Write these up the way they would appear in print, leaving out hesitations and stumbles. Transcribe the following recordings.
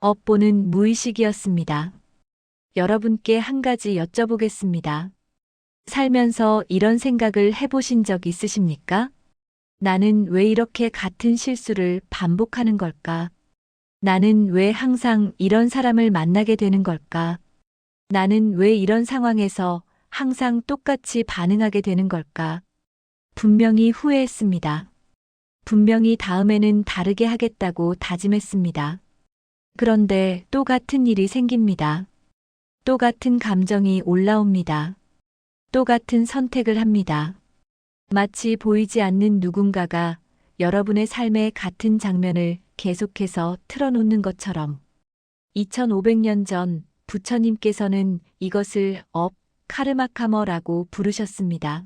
업보는 무의식이었습니다. 여러분께 한 가지 여쭤보겠습니다. 살면서 이런 생각을 해보신 적 있으십니까? 나는 왜 이렇게 같은 실수를 반복하는 걸까? 나는 왜 항상 이런 사람을 만나게 되는 걸까? 나는 왜 이런 상황에서 항상 똑같이 반응하게 되는 걸까? 분명히 후회했습니다. 분명히 다음에는 다르게 하겠다고 다짐했습니다. 그런데 또 같은 일이 생깁니다. 또 같은 감정이 올라옵니다. 또 같은 선택을 합니다. 마치 보이지 않는 누군가가 여러분의 삶의 같은 장면을 계속해서 틀어놓는 것처럼 2500년 전 부처님께서는 이것을 카르마카머라고 부르셨습니다.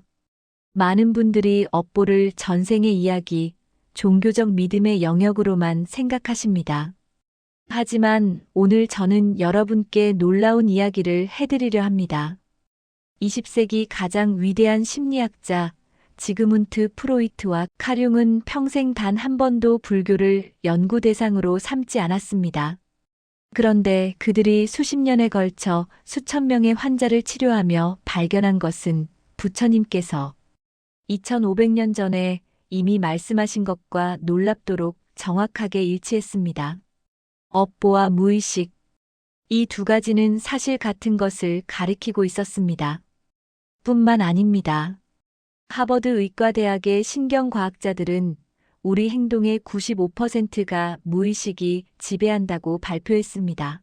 많은 분들이 업보를 전생의 이야기, 종교적 믿음의 영역으로만 생각하십니다. 하지만 오늘 저는 여러분께 놀라운 이야기를 해드리려 합니다. 20세기 가장 위대한 심리학자 지그문트 프로이트와 카융은 평생 단 한 번도 불교를 연구 대상으로 삼지 않았습니다. 그런데 그들이 수십 년에 걸쳐 수천 명의 환자를 치료하며 발견한 것은 부처님께서 2500년 전에 이미 말씀하신 것과 놀랍도록 정확하게 일치했습니다. 업보와 무의식, 이 두 가지는 사실 같은 것을 가리키고 있었습니다. 뿐만 아닙니다. 하버드 의과대학의 신경과학자들은 우리 행동의 95%가 무의식이 지배한다고 발표했습니다.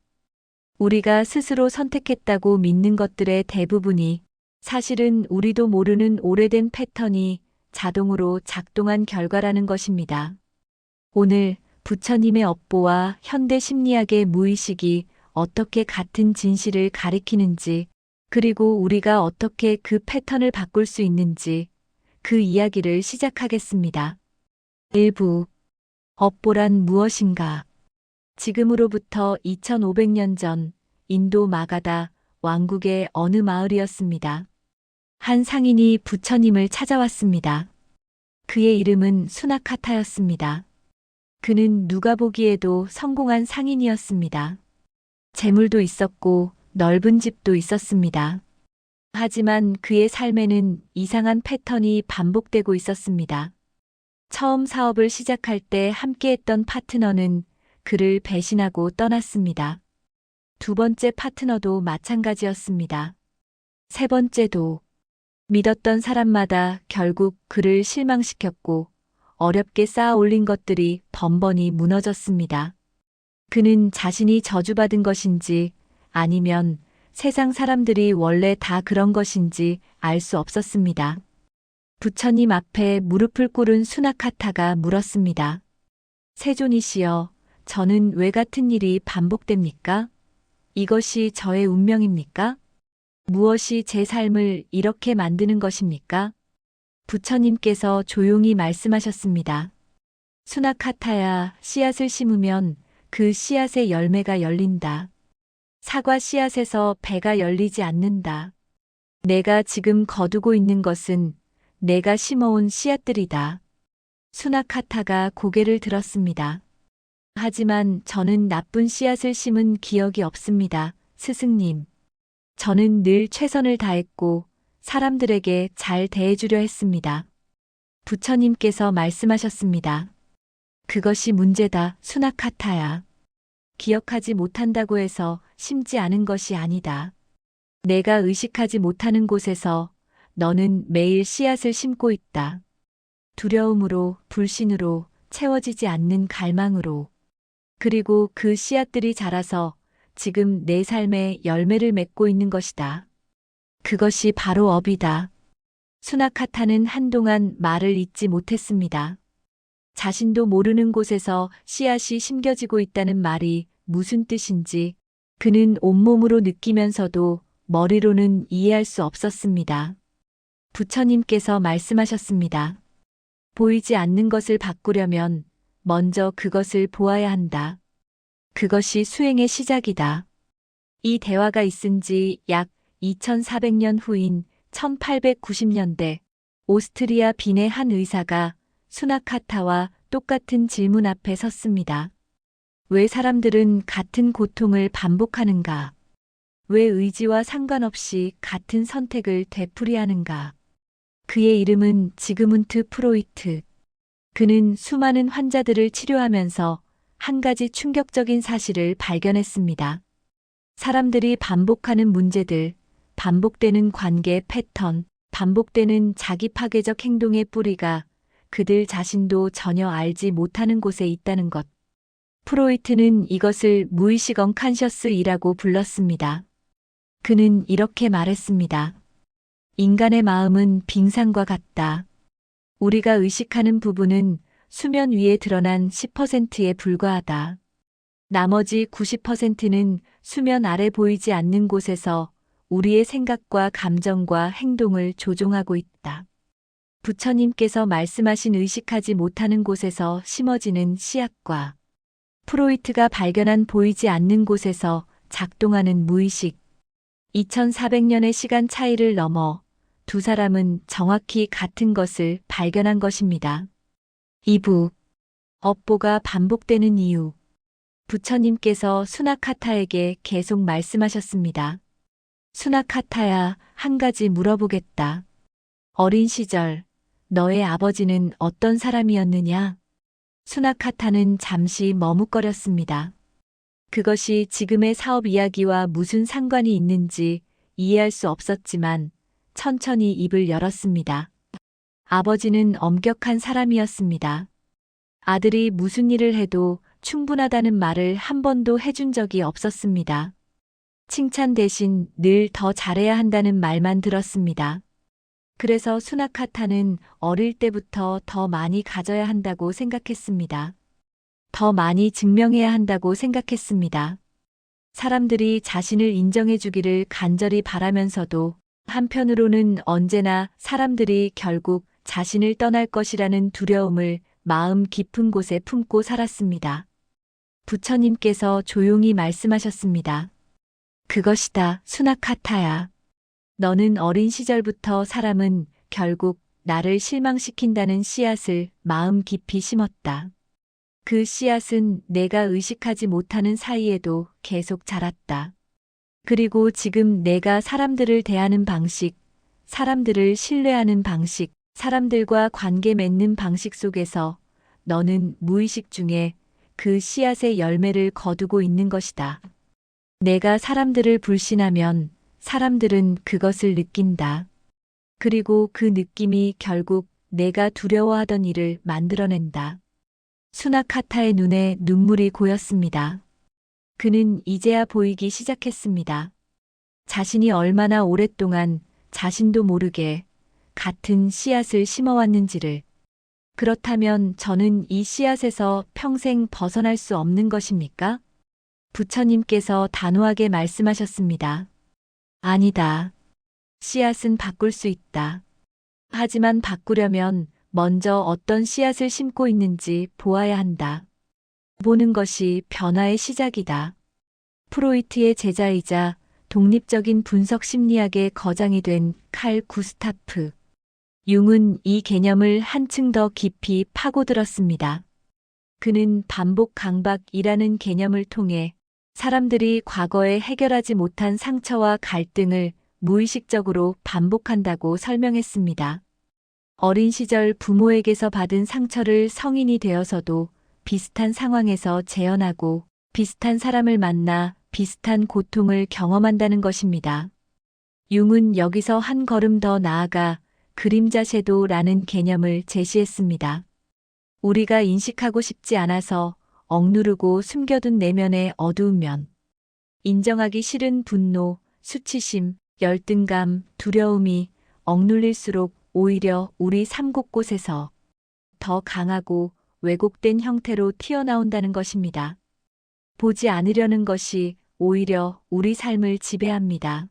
우리가 스스로 선택했다고 믿는 것들의 대부분이 사실은 우리도 모르는 오래된 패턴이 자동으로 작동한 결과라는 것입니다. 오늘 부처님의 업보와 현대 심리학의 무의식이 어떻게 같은 진실을 가리키는지, 그리고 우리가 어떻게 그 패턴을 바꿀 수 있는지 그 이야기를 시작하겠습니다. 1부. 업보란 무엇인가? 지금으로부터 2500년 전 인도 마가다 왕국의 어느 마을이었습니다. 한 상인이 부처님을 찾아왔습니다. 그의 이름은 수나카타였습니다. 그는 누가 보기에도 성공한 상인이었습니다. 재물도 있었고 넓은 집도 있었습니다. 하지만 그의 삶에는 이상한 패턴이 반복되고 있었습니다. 처음 사업을 시작할 때 함께했던 파트너는 그를 배신하고 떠났습니다. 두 번째 파트너도 마찬가지였습니다. 세 번째도 믿었던 사람마다 결국 그를 실망시켰고 어렵게 쌓아 올린 것들이 번번이 무너졌습니다. 그는 자신이 저주받은 것인지 아니면 세상 사람들이 원래 다 그런 것인지 알 수 없었습니다. 부처님 앞에 무릎을 꿇은 수나카타가 물었습니다. 세존이시여, 저는 왜 같은 일이 반복됩니까? 이것이 저의 운명입니까? 무엇이 제 삶을 이렇게 만드는 것입니까? 부처님께서 조용히 말씀하셨습니다. 수나카타야, 씨앗을 심으면 그 씨앗의 열매가 열린다. 사과 씨앗에서 배가 열리지 않는다. 내가 지금 거두고 있는 것은 내가 심어온 씨앗들이다. 수나카타가 고개를 들었습니다. 하지만 저는 나쁜 씨앗을 심은 기억이 없습니다, 스승님. 저는 늘 최선을 다했고 사람들에게 잘 대해주려 했습니다. 부처님께서 말씀하셨습니다. 그것이 문제다, 수나카타야. 기억하지 못한다고 해서 심지 않은 것이 아니다. 내가 의식하지 못하는 곳에서 너는 매일 씨앗을 심고 있다. 두려움으로, 불신으로, 채워지지 않는 갈망으로. 그리고 그 씨앗들이 자라서 지금 내 삶에 열매를 맺고 있는 것이다. 그것이 바로 업이다. 수나카타는 한동안 말을 잇지 못했습니다. 자신도 모르는 곳에서 씨앗이 심겨지고 있다는 말이 무슨 뜻인지 그는 온몸으로 느끼면서도 머리로는 이해할 수 없었습니다. 부처님께서 말씀하셨습니다. 보이지 않는 것을 바꾸려면 먼저 그것을 보아야 한다. 그것이 수행의 시작이다. 이 대화가 있은 지 약 2400년 후인 1890년대 오스트리아 빈의 한 의사가 수나카타와 똑같은 질문 앞에 섰습니다. 왜 사람들은 같은 고통을 반복하는가? 왜 의지와 상관없이 같은 선택을 되풀이하는가? 그의 이름은 지그문트 프로이트. 그는 수많은 환자들을 치료하면서 한 가지 충격적인 사실을 발견했습니다. 사람들이 반복하는 문제들, 반복되는 관계 패턴, 반복되는 자기 파괴적 행동의 뿌리가 그들 자신도 전혀 알지 못하는 곳에 있다는 것. 프로이트는 이것을 무의식 언칸셔스이라고 불렀습니다. 그는 이렇게 말했습니다. 인간의 마음은 빙산과 같다. 우리가 의식하는 부분은 수면 위에 드러난 10%에 불과하다. 나머지 90%는 수면 아래 보이지 않는 곳에서 우리의 생각과 감정과 행동을 조종하고 있다. 부처님께서 말씀하신 의식하지 못하는 곳에서 심어지는 씨앗과 프로이트가 발견한 보이지 않는 곳에서 작동하는 무의식. 2400년의 시간 차이를 넘어 두 사람은 정확히 같은 것을 발견한 것입니다. 2부. 업보가 반복되는 이유. 부처님께서 수나카타에게 계속 말씀하셨습니다. 수나카타야, 한 가지 물어보겠다. 어린 시절, 너의 아버지는 어떤 사람이었느냐? 수나카타는 잠시 머뭇거렸습니다. 그것이 지금의 사업 이야기와 무슨 상관이 있는지 이해할 수 없었지만 천천히 입을 열었습니다. 아버지는 엄격한 사람이었습니다. 아들이 무슨 일을 해도 충분하다는 말을 한 번도 해준 적이 없었습니다. 칭찬 대신 늘 더 잘해야 한다는 말만 들었습니다. 그래서 수나카타는 어릴 때부터 더 많이 가져야 한다고 생각했습니다. 더 많이 증명해야 한다고 생각했습니다. 사람들이 자신을 인정해 주기를 간절히 바라면서도 한편으로는 언제나 사람들이 결국 자신을 떠날 것이라는 두려움을 마음 깊은 곳에 품고 살았습니다. 부처님께서 조용히 말씀하셨습니다. 그것이다, 수나카타야. 너는 어린 시절부터 사람은 결국 나를 실망시킨다는 씨앗을 마음 깊이 심었다. 그 씨앗은 내가 의식하지 못하는 사이에도 계속 자랐다. 그리고 지금 내가 사람들을 대하는 방식, 사람들을 신뢰하는 방식, 사람들과 관계 맺는 방식 속에서 너는 무의식 중에 그 씨앗의 열매를 거두고 있는 것이다. 내가 사람들을 불신하면 사람들은 그것을 느낀다. 그리고 그 느낌이 결국 내가 두려워하던 일을 만들어낸다. 수나카타의 눈에 눈물이 고였습니다. 그는 이제야 보이기 시작했습니다. 자신이 얼마나 오랫동안 자신도 모르게 같은 씨앗을 심어왔는지를. 그렇다면 저는 이 씨앗에서 평생 벗어날 수 없는 것입니까? 부처님께서 단호하게 말씀하셨습니다. 아니다. 씨앗은 바꿀 수 있다. 하지만 바꾸려면 먼저 어떤 씨앗을 심고 있는지 보아야 한다. 보는 것이 변화의 시작이다. 프로이트의 제자이자 독립적인 분석 심리학의 거장이 된 칼 구스타프 융은 이 개념을 한층 더 깊이 파고들었습니다. 그는 반복 강박이라는 개념을 통해 사람들이 과거에 해결하지 못한 상처와 갈등을 무의식적으로 반복한다고 설명했습니다. 어린 시절 부모에게서 받은 상처를 성인이 되어서도 비슷한 상황에서 재현하고 비슷한 사람을 만나 비슷한 고통을 경험한다는 것입니다. 융은 여기서 한 걸음 더 나아가 그림자 섀도우라는 개념을 제시했습니다. 우리가 인식하고 싶지 않아서 억누르고 숨겨둔 내면의 어두운 면. 인정하기 싫은 분노, 수치심, 열등감, 두려움이 억눌릴수록 오히려 우리 삶 곳곳에서 더 강하고 왜곡된 형태로 튀어나온다는 것입니다. 보지 않으려는 것이 오히려 우리 삶을 지배합니다.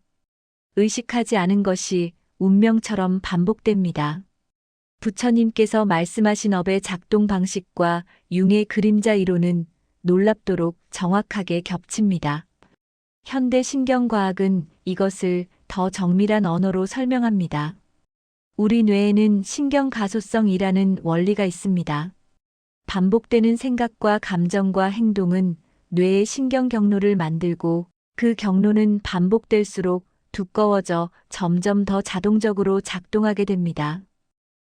의식하지 않은 것이 운명처럼 반복됩니다. 부처님께서 말씀하신 업의 작동 방식과 융의 그림자 이론은 놀랍도록 정확하게 겹칩니다. 현대 신경과학은 이것을 더 정밀한 언어로 설명합니다. 우리 뇌에는 신경가소성이라는 원리가 있습니다. 반복되는 생각과 감정과 행동은 뇌의 신경 경로를 만들고 그 경로는 반복될수록 두꺼워져 점점 더 자동적으로 작동하게 됩니다.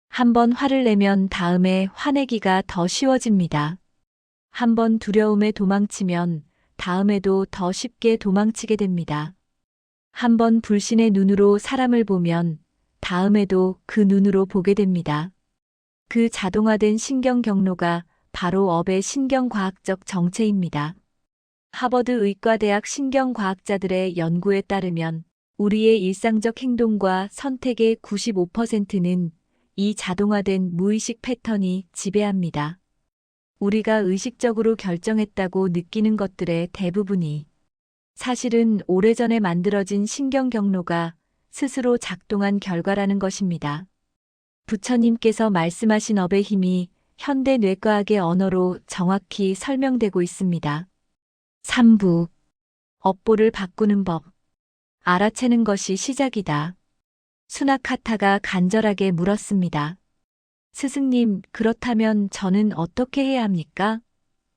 한번 화를 내면 다음에 화내기가 더 쉬워집니다. 한번 두려움에 도망치면 다음에도 더 쉽게 도망치게 됩니다. 한번 불신의 눈으로 사람을 보면 다음에도 그 눈으로 보게 됩니다. 그 자동화된 신경 경로가 바로 업의 신경과학적 정체입니다. 하버드 의과대학 신경과학자들의 연구에 따르면 우리의 일상적 행동과 선택의 95%는 이 자동화된 무의식 패턴이 지배합니다. 우리가 의식적으로 결정했다고 느끼는 것들의 대부분이 사실은 오래전에 만들어진 신경 경로가 스스로 작동한 결과라는 것입니다. 부처님께서 말씀하신 업의 힘이 현대 뇌과학의 언어로 정확히 설명되고 있습니다. 3부. 업보를 바꾸는 법. 알아채는 것이 시작이다. 수나카타가 간절하게 물었습니다. 스승님, 그렇다면 저는 어떻게 해야 합니까?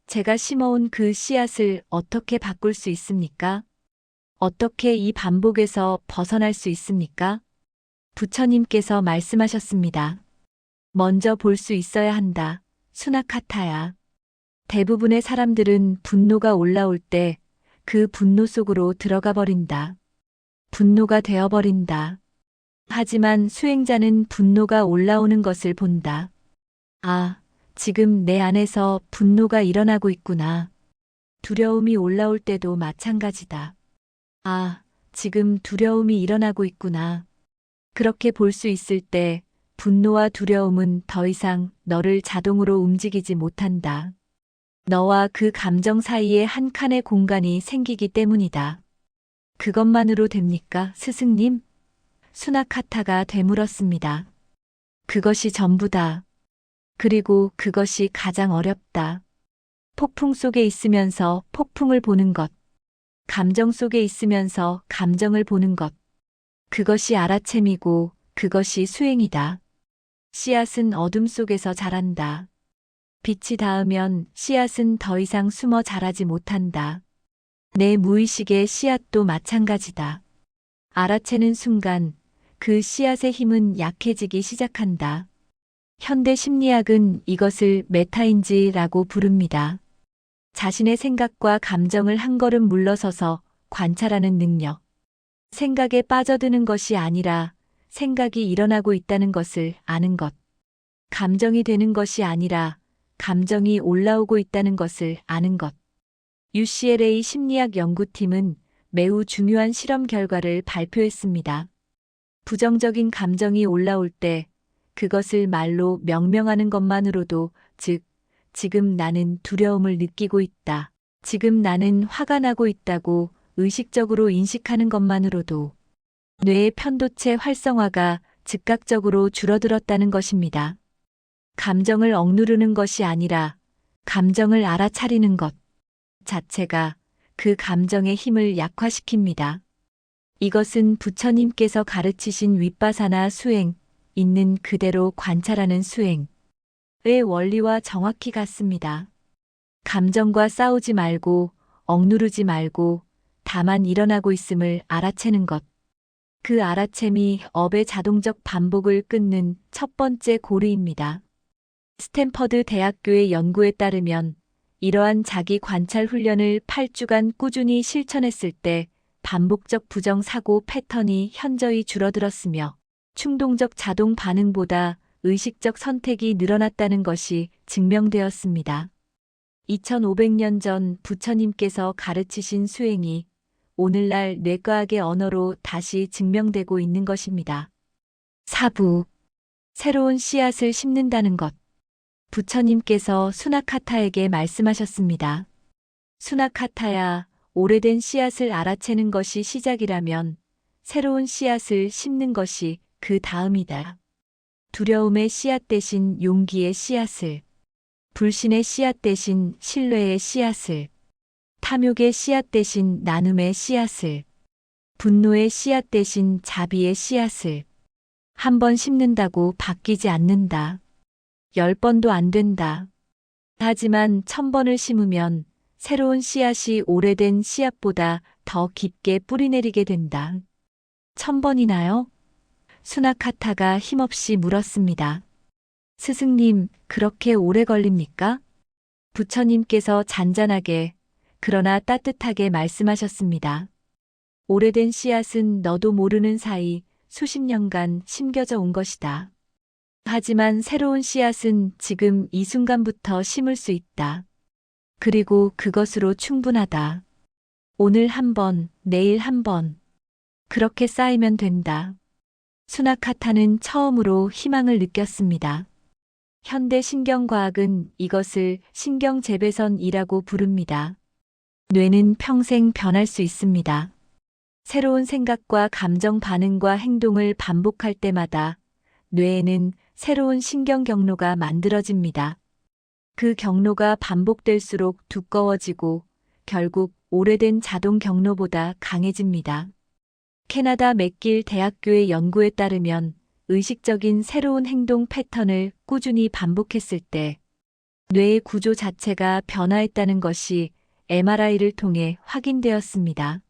제가 심어온 그 씨앗을 어떻게 바꿀 수 있습니까? 어떻게 이 반복에서 벗어날 수 있습니까? 부처님께서 말씀하셨습니다. 먼저 볼 수 있어야 한다. 수나카타야. 대부분의 사람들은 분노가 올라올 때 그 분노 속으로 들어가 버린다. 분노가 되어버린다. 하지만 수행자는 분노가 올라오는 것을 본다. 아, 지금 내 안에서 분노가 일어나고 있구나. 두려움이 올라올 때도 마찬가지다. 아, 지금 두려움이 일어나고 있구나. 그렇게 볼 수 있을 때 분노와 두려움은 더 이상 너를 자동으로 움직이지 못한다. 너와 그 감정 사이에 한 칸의 공간이 생기기 때문이다. 그것만으로 됩니까, 스승님? 수나카타가 되물었습니다. 그것이 전부다. 그리고 그것이 가장 어렵다. 폭풍 속에 있으면서 폭풍을 보는 것. 감정 속에 있으면서 감정을 보는 것. 그것이 알아챔이고 그것이 수행이다. 씨앗은 어둠 속에서 자란다. 빛이 닿으면 씨앗은 더 이상 숨어 자라지 못한다. 내 무의식의 씨앗도 마찬가지다. 알아채는 순간 그 씨앗의 힘은 약해지기 시작한다. 현대 심리학은 이것을 메타인지라고 부릅니다. 자신의 생각과 감정을 한 걸음 물러서서 관찰하는 능력. 생각에 빠져드는 것이 아니라 생각이 일어나고 있다는 것을 아는 것. 감정이 되는 것이 아니라 감정이 올라오고 있다는 것을 아는 것. UCLA 심리학 연구팀은 매우 중요한 실험 결과를 발표했습니다. 부정적인 감정이 올라올 때 그것을 말로 명명하는 것만으로도, 즉, 지금 나는 두려움을 느끼고 있다. 지금 나는 화가 나고 있다고 의식적으로 인식하는 것만으로도 뇌의 편도체 활성화가 즉각적으로 줄어들었다는 것입니다. 감정을 억누르는 것이 아니라 감정을 알아차리는 것 자체가 그 감정의 힘을 약화시킵니다. 이것은 부처님께서 가르치신 윗바사나 수행, 있는 그대로 관찰하는 수행의 원리와 정확히 같습니다. 감정과 싸우지 말고 억누르지 말고 다만 일어나고 있음을 알아채는 것. 그 알아챔이 업의 자동적 반복을 끊는 첫 번째 고리입니다. 스탠퍼드 대학교의 연구에 따르면 이러한 자기 관찰 훈련을 8주간 꾸준히 실천했을 때 반복적 부정 사고 패턴이 현저히 줄어들었으며 충동적 자동 반응보다 의식적 선택이 늘어났다는 것이 증명되었습니다. 2500년 전 부처님께서 가르치신 수행이 오늘날 뇌과학의 언어로 다시 증명되고 있는 것입니다. 4부. 새로운 씨앗을 심는다는 것. 부처님께서 수나카타에게 말씀하셨습니다. 수나카타야, 오래된 씨앗을 알아채는 것이 시작이라면 새로운 씨앗을 심는 것이 그 다음이다. 두려움의 씨앗 대신 용기의 씨앗을, 불신의 씨앗 대신 신뢰의 씨앗을, 탐욕의 씨앗 대신 나눔의 씨앗을, 분노의 씨앗 대신 자비의 씨앗을 한 번 심는다고 바뀌지 않는다. 10번도 안 된다. 하지만 1000번을 심으면 새로운 씨앗이 오래된 씨앗보다 더 깊게 뿌리내리게 된다. 1000번이나요? 수나카타가 힘없이 물었습니다. 스승님, 그렇게 오래 걸립니까? 부처님께서 잔잔하게, 그러나 따뜻하게 말씀하셨습니다. 오래된 씨앗은 너도 모르는 사이 수십 년간 심겨져 온 것이다. 하지만 새로운 씨앗은 지금 이 순간부터 심을 수 있다. 그리고 그것으로 충분하다. 오늘 한 번, 내일 한 번. 그렇게 쌓이면 된다. 수나카타는 처음으로 희망을 느꼈습니다. 현대 신경과학은 이것을 신경재배선이라고 부릅니다. 뇌는 평생 변할 수 있습니다. 새로운 생각과 감정 반응과 행동을 반복할 때마다 뇌에는 새로운 신경 경로가 만들어집니다. 그 경로가 반복될수록 두꺼워지고 결국 오래된 자동 경로보다 강해집니다. 캐나다 맥길 대학교의 연구에 따르면 의식적인 새로운 행동 패턴을 꾸준히 반복했을 때 뇌의 구조 자체가 변화했다는 것이 MRI를 통해 확인되었습니다.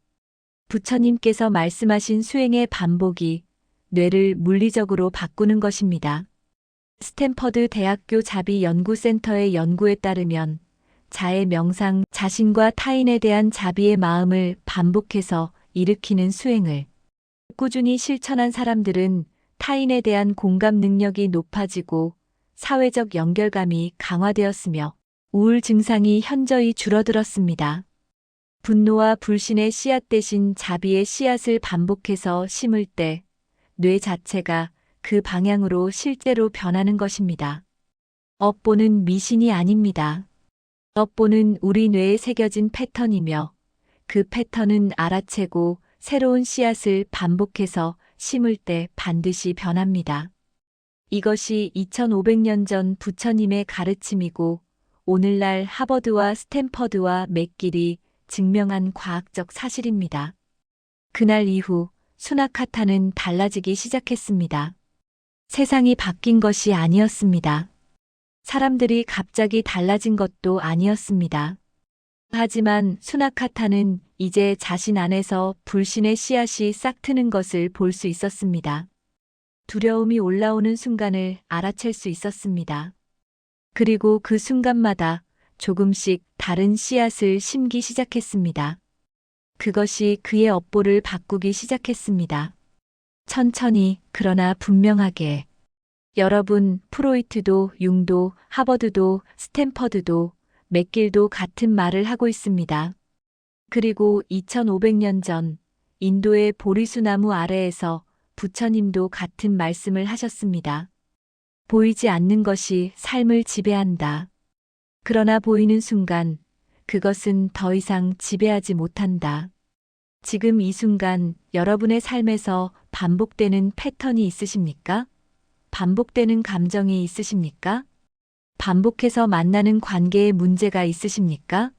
부처님께서 말씀하신 수행의 반복이 뇌를 물리적으로 바꾸는 것입니다. 스탠퍼드 대학교 자비연구센터의 연구에 따르면 자의 명상, 자신과 타인에 대한 자비의 마음을 반복해서 일으키는 수행을 꾸준히 실천한 사람들은 타인에 대한 공감 능력이 높아지고 사회적 연결감이 강화되었으며 우울 증상이 현저히 줄어들었습니다. 분노와 불신의 씨앗 대신 자비의 씨앗을 반복해서 심을 때 뇌 자체가 그 방향으로 실제로 변하는 것입니다. 업보는 미신이 아닙니다. 업보는 우리 뇌에 새겨진 패턴이며 그 패턴은 알아채고 새로운 씨앗을 반복해서 심을 때 반드시 변합니다. 이것이 2500년 전 부처님의 가르침이고 오늘날 하버드와 스탠퍼드와 맥길이 증명한 과학적 사실입니다. 그날 이후 수나카타는 달라지기 시작했습니다. 세상이 바뀐 것이 아니었습니다. 사람들이 갑자기 달라진 것도 아니었습니다. 하지만 수나카타는 이제 자신 안에서 불신의 씨앗이 싹 트는 것을 볼 수 있었습니다. 두려움이 올라오는 순간을 알아챌 수 있었습니다. 그리고 그 순간마다 조금씩 다른 씨앗을 심기 시작했습니다. 그것이 그의 업보를 바꾸기 시작했습니다. 천천히, 그러나 분명하게. 여러분, 프로이트도, 융도, 하버드도, 스탠퍼드도, 맥길도 같은 말을 하고 있습니다. 그리고 2500년 전 인도의 보리수나무 아래에서 부처님도 같은 말씀을 하셨습니다. 보이지 않는 것이 삶을 지배한다. 그러나 보이는 순간 그것은 더 이상 지배하지 못한다. 지금 이 순간 여러분의 삶에서 반복되는 패턴이 있으십니까? 반복되는 감정이 있으십니까? 반복해서 만나는 관계에 문제가 있으십니까?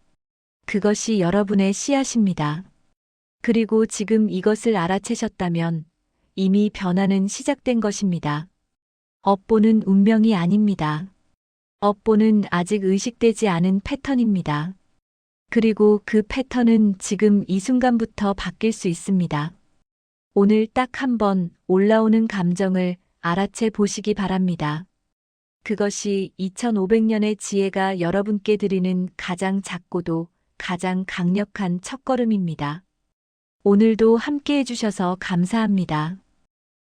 그것이 여러분의 씨앗입니다. 그리고 지금 이것을 알아채셨다면 이미 변화는 시작된 것입니다. 업보는 운명이 아닙니다. 업보는 아직 의식되지 않은 패턴입니다. 그리고 그 패턴은 지금 이 순간부터 바뀔 수 있습니다. 오늘 딱 한 번 올라오는 감정을 알아채 보시기 바랍니다. 그것이 2500년의 지혜가 여러분께 드리는 가장 작고도 가장 강력한 첫걸음입니다. 오늘도 함께 해주셔서 감사합니다.